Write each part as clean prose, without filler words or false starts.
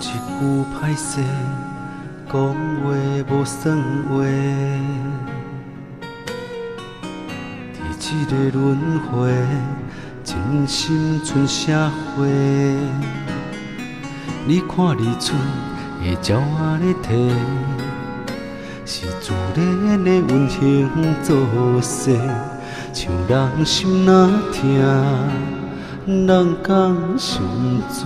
一句歹势，讲话无算话。伫这个轮回，真心剩啥货？你看日出的鸟仔咧啼，是自然的温馨作势，像人心若痛。人讲伤多，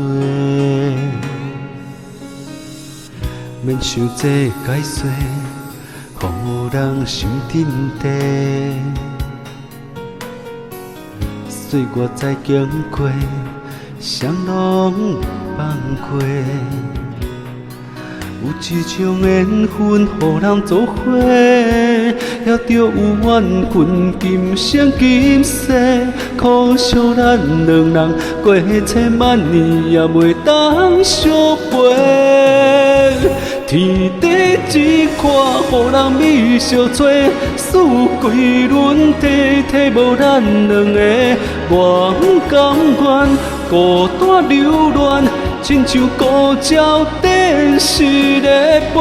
免想这解说，予人心沉地。岁月在经过，谁拢未放过。有一种缘分，予人作伙，也着有缘分，今生今世。可惜咱两人过千万年，也袂当相陪。天地之看，予人美相撮，四季轮替，替无咱两个。我甘愿孤单流连，亲像孤鸟展翅咧飞，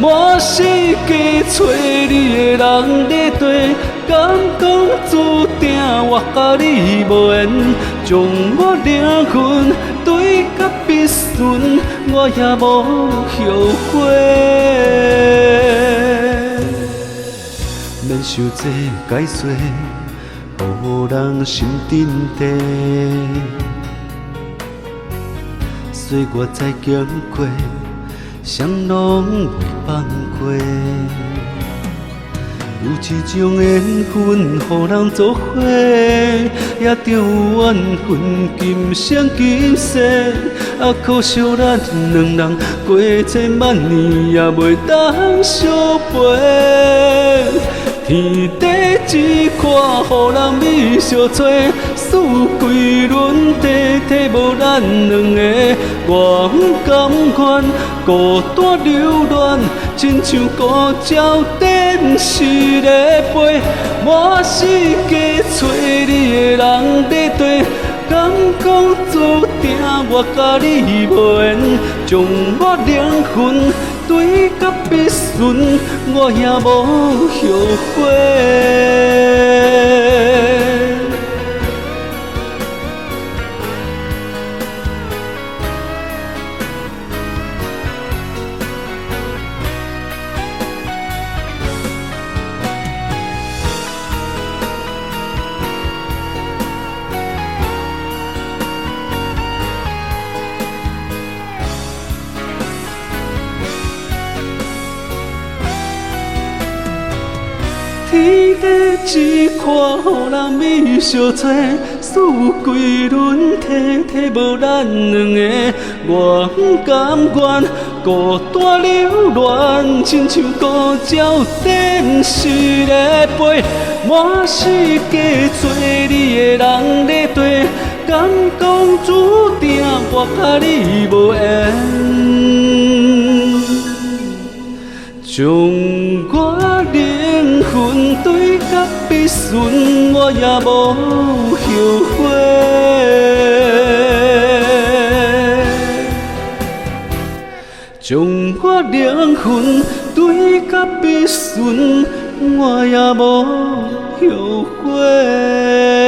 满世界找你的人咧跟。敢讲注定我甲你无缘，将我灵魂对甲必顺，我也无后悔。免想这解说，予人心沉地。岁月在经过，谁拢袂放过。有一种缘分，予人作伙，也着有缘分，今生今世。可惜咱两人过千万年，也袂当相陪。天地之看，予人美相撮，四季轮替，替无咱两个。我甘愿孤单流连，亲像孤鸟展翅咧飞，满世界找你的人咧跟。敢讲注定我甲你无缘，将我灵魂对甲必顺，我也无后悔。天地之看，予人美相撮，四季轮替，替无咱两个。我甘愿孤单流连，亲像孤鸟展翅咧飞，满世界找你的人咧跟。敢讲注定我甲你无缘，将我灵魂对甲必顺，我也无后悔。将我灵魂对甲必顺，我也无后悔。